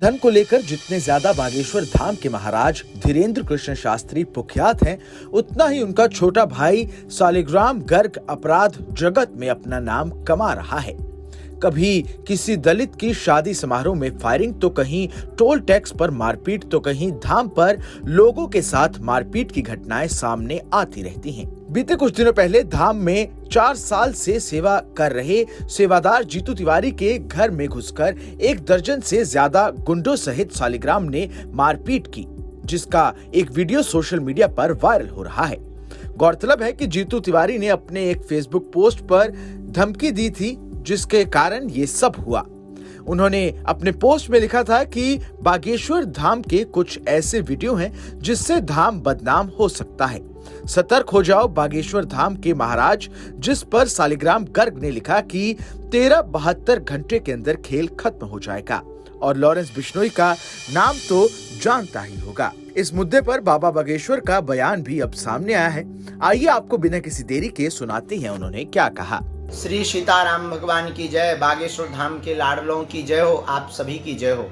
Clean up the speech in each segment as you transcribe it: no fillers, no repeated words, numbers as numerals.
धन को लेकर जितने ज्यादा बागेश्वर धाम के महाराज धीरेन्द्र कृष्ण शास्त्री कुख्यात हैं, उतना ही उनका छोटा भाई सालिग्राम गर्ग अपराध जगत में अपना नाम कमा रहा है। कभी किसी दलित की शादी समारोह में फायरिंग, तो कहीं टोल टैक्स पर मारपीट, तो कहीं धाम पर लोगों के साथ मारपीट की घटनाएं सामने आती रहती हैं। बीते कुछ दिनों पहले धाम में 4 साल से सेवा कर रहे सेवादार जीतू तिवारी के घर में घुसकर 1 दर्जन से ज्यादा गुंडों सहित सालिग्राम ने मारपीट की, जिसका एक वीडियो सोशल मीडिया पर वायरल हो रहा है। गौरतलब है कि जीतू तिवारी ने अपने एक फेसबुक पोस्ट पर धमकी दी थी, जिसके कारण ये सब हुआ। उन्होंने अपने पोस्ट में लिखा था कि बागेश्वर धाम के कुछ ऐसे वीडियो हैं जिससे धाम बदनाम हो सकता है, सतर्क हो जाओ बागेश्वर धाम के महाराज। जिस पर सालिग्राम गर्ग ने लिखा कि 13-72 घंटे के अंदर खेल खत्म हो जाएगा, और लॉरेंस बिश्नोई का नाम तो जानता ही होगा। इस मुद्दे पर बाबा बागेश्वर का बयान भी अब सामने आया है। आइए आपको बिना किसी देरी के सुनाते हैं उन्होंने क्या कहा। श्री सीताराम भगवान की जय, बागेश्वर धाम के लाडलों की जय हो, आप सभी की जय हो।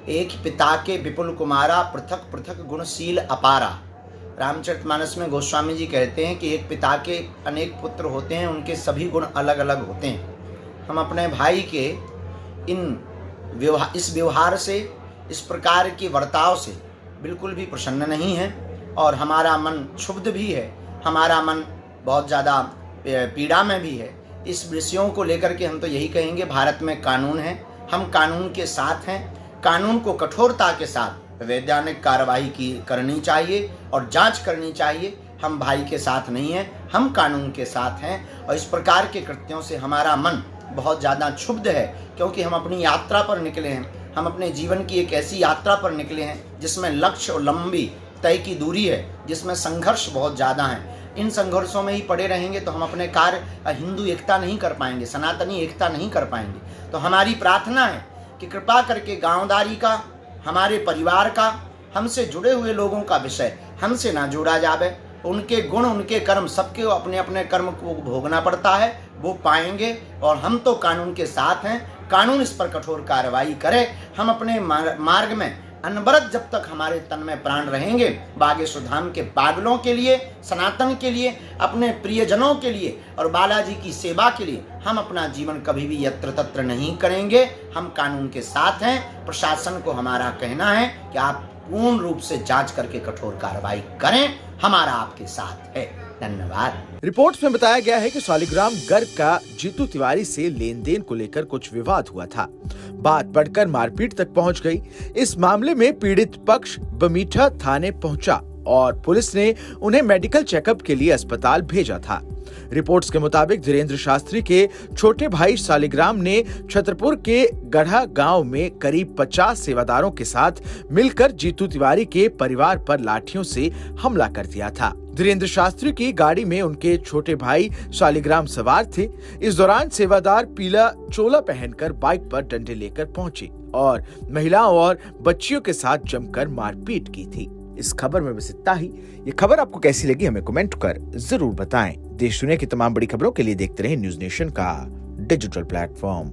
एक पिता के विपुल कुमारा, पृथक पृथक गुणशील अपारा। रामचरितमानस में गोस्वामी जी कहते हैं कि एक पिता के अनेक पुत्र होते हैं, उनके सभी गुण अलग अलग होते हैं। हम अपने भाई के इस व्यवहार से, इस प्रकार के वर्ताव से बिल्कुल भी प्रसन्न नहीं है, और हमारा मन क्षुब्ध भी है, हमारा मन बहुत ज़्यादा पीड़ा में भी है। इस विषयों को लेकर के हम तो यही कहेंगे, भारत में कानून है, हम कानून के साथ हैं। कानून को कठोरता के साथ वैधानिक कार्रवाई करनी चाहिए और जांच करनी चाहिए। हम भाई के साथ नहीं हैं, हम कानून के साथ हैं, और इस प्रकार के कृत्यों से हमारा मन बहुत ज़्यादा क्षुब्ध है, क्योंकि हम अपनी यात्रा पर निकले हैं। हम अपने जीवन की एक ऐसी यात्रा पर निकले हैं जिसमें लक्ष्य और लंबी तय की दूरी है, जिसमें संघर्ष बहुत ज़्यादा है। इन संघर्षों में ही पड़े रहेंगे तो हम अपने कार्य हिंदू एकता नहीं कर पाएंगे, सनातनी एकता नहीं कर पाएंगे। तो हमारी प्रार्थना है कि कृपा करके गांवदारी का, हमारे परिवार का, हमसे जुड़े हुए लोगों का विषय हमसे ना जोड़ा जावे। उनके गुण, उनके कर्म, सबके अपने अपने कर्म को भोगना पड़ता है, वो पाएंगे। और हम तो कानून के साथ हैं, कानून इस पर कठोर कार्रवाई करे। हम अपने मार्ग में अनवरत जब तक हमारे तन में प्राण रहेंगे, बागेश्वर धाम के पागलों के लिए, सनातन के लिए, अपने प्रियजनों के लिए और बालाजी की सेवा के लिए हम अपना जीवन कभी भी यत्र तत्र नहीं करेंगे। हम कानून के साथ हैं। प्रशासन को हमारा कहना है कि आप पूर्ण रूप से जांच करके कठोर कार्रवाई करें, हमारा आपके साथ है। धन्यवाद। रिपोर्ट्स में बताया गया है कि सालिग्राम गर्ग का जीतू तिवारी से लेन देन को लेकर कुछ विवाद हुआ था। बात बढ़कर मारपीट तक पहुंच गई। इस मामले में पीड़ित पक्ष बमीठा थाने पहुंचा और पुलिस ने उन्हें मेडिकल चेकअप के लिए अस्पताल भेजा था। रिपोर्ट्स के मुताबिक धीरेन्द्र शास्त्री के छोटे भाई सालिग्राम ने छतरपुर के गढ़ा गांव में करीब 50 सेवादारों के साथ मिलकर जीतू तिवारी के परिवार पर लाठियों से हमला कर दिया था। धीरेन्द्र शास्त्री की गाड़ी में उनके छोटे भाई सालिग्राम सवार थे। इस दौरान सेवादार पीला चोला पहनकर बाइक पर डंडे लेकर पहुंचे और महिलाओं और बच्चियों के साथ जमकर मारपीट की थी। इस खबर में बस इतना ही। ये खबर आपको कैसी लगी हमें कमेंट कर जरूर बताएं। देश दुनिया की तमाम बड़ी खबरों के लिए देखते रहें न्यूज़ नेशन का डिजिटल प्लेटफॉर्म।